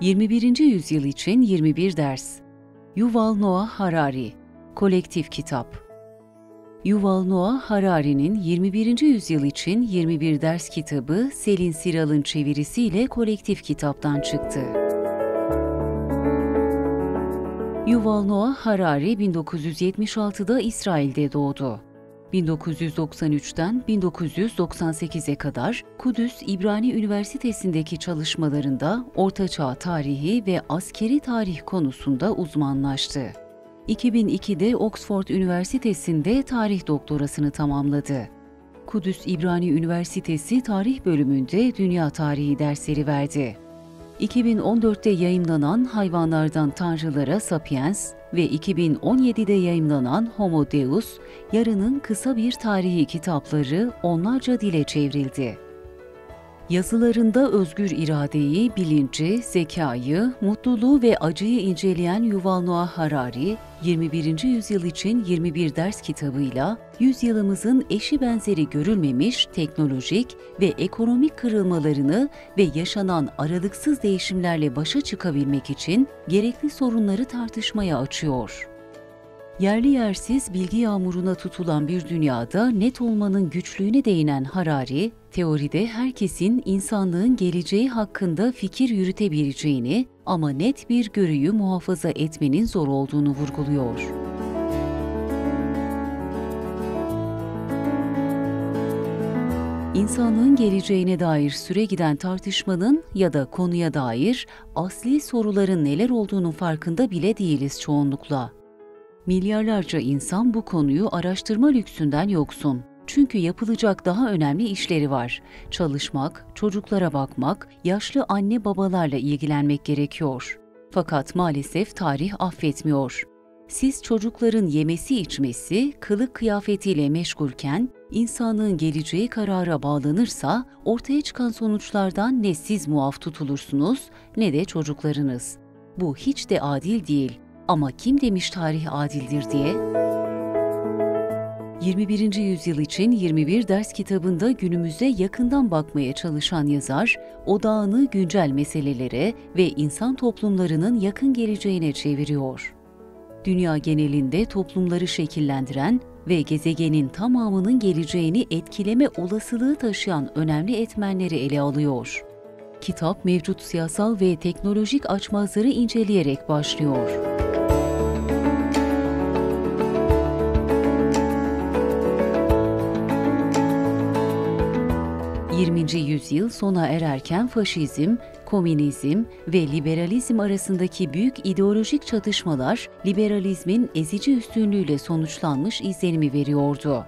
21. yüzyıl için 21 ders. Yuval Noah Harari, Kolektif Kitap. Yuval Noah Harari'nin 21. yüzyıl için 21 ders kitabı Selin Siral'ın çevirisiyle Kolektif Kitap'tan çıktı. Yuval Noah Harari 1976'da İsrail'de doğdu. 1993'ten 1998'e kadar Kudüs İbrani Üniversitesi'ndeki çalışmalarında Ortaçağ tarihi ve askeri tarih konusunda uzmanlaştı. 2002'de Oxford Üniversitesi'nde tarih doktorasını tamamladı. Kudüs İbrani Üniversitesi Tarih Bölümünde dünya tarihi dersleri verdi. 2014'te yayımlanan Hayvanlardan Tanrılara Sapiens ve 2017'de yayımlanan Homo Deus, Yarının Kısa Bir Tarihi kitapları onlarca dile çevrildi. Yazılarında özgür iradeyi, bilinci, zekayı, mutluluğu ve acıyı inceleyen Yuval Noah Harari, 21. yüzyıl için 21 ders kitabıyla yüzyılımızın eşi benzeri görülmemiş teknolojik ve ekonomik kırılmalarını ve yaşanan aralıksız değişimlerle başa çıkabilmek için gerekli sorunları tartışmaya açıyor. Yerli yersiz bilgi yağmuruna tutulan bir dünyada net olmanın güçlüğüne değinen Harari, teoride herkesin insanlığın geleceği hakkında fikir yürütebileceğini ama net bir görüyü muhafaza etmenin zor olduğunu vurguluyor. İnsanlığın geleceğine dair süre giden tartışmanın ya da konuya dair asli soruların neler olduğunun farkında bile değiliz çoğunlukla. Milyarlarca insan bu konuyu araştırma lüksünden yoksun. Çünkü yapılacak daha önemli işleri var. Çalışmak, çocuklara bakmak, yaşlı anne babalarla ilgilenmek gerekiyor. Fakat maalesef tarih affetmiyor. Siz çocukların yemesi içmesi, kılık kıyafetiyle meşgulken, insanlığın geleceği karara bağlanırsa, ortaya çıkan sonuçlardan ne siz muaf tutulursunuz, ne de çocuklarınız. Bu hiç de adil değil. Ama kim demiş tarih adildir diye? 21. yüzyıl için 21 ders kitabında günümüze yakından bakmaya çalışan yazar, odağını güncel meselelere ve insan toplumlarının yakın geleceğine çeviriyor. Dünya genelinde toplumları şekillendiren ve gezegenin tamamının geleceğini etkileme olasılığı taşıyan önemli etmenleri ele alıyor. Kitap mevcut siyasal ve teknolojik açmazları inceleyerek başlıyor. 20. yüzyıl sona ererken faşizm, komünizm ve liberalizm arasındaki büyük ideolojik çatışmalar liberalizmin ezici üstünlüğüyle sonuçlanmış izlenimi veriyordu.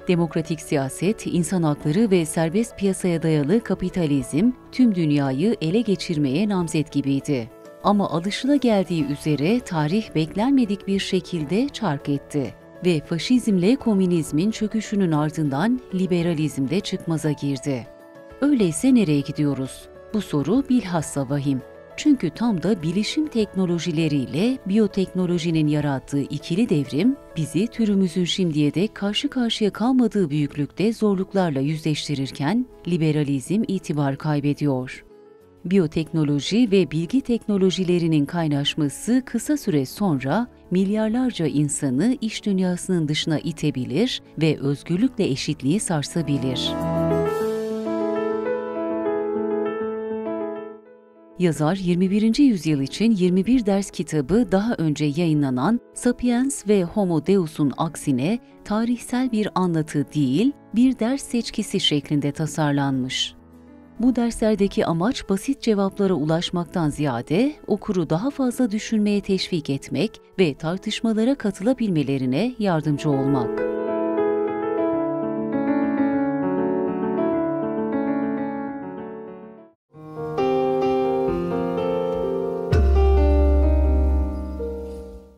Demokratik siyaset, insan hakları ve serbest piyasaya dayalı kapitalizm tüm dünyayı ele geçirmeye namzet gibiydi. Ama alışılageldiği üzere tarih beklenmedik bir şekilde çark etti ve faşizmle komünizmin çöküşünün ardından liberalizm de çıkmaza girdi. Öyleyse nereye gidiyoruz? Bu soru bilhassa vahim. Çünkü tam da bilişim teknolojileriyle biyoteknolojinin yarattığı ikili devrim, bizi türümüzün şimdiye dek karşı karşıya kalmadığı büyüklükte zorluklarla yüzleştirirken liberalizm itibar kaybediyor. Biyoteknoloji ve bilgi teknolojilerinin kaynaşması kısa süre sonra milyarlarca insanı iş dünyasının dışına itebilir ve özgürlükle eşitliği sarsabilir. Yazar, 21. yüzyıl için 21 ders kitabı daha önce yayınlanan Sapiens ve Homo Deus'un aksine tarihsel bir anlatı değil, bir ders seçkisi şeklinde tasarlanmış. Bu derslerdeki amaç basit cevaplara ulaşmaktan ziyade okuru daha fazla düşünmeye teşvik etmek ve tartışmalara katılabilmelerine yardımcı olmak.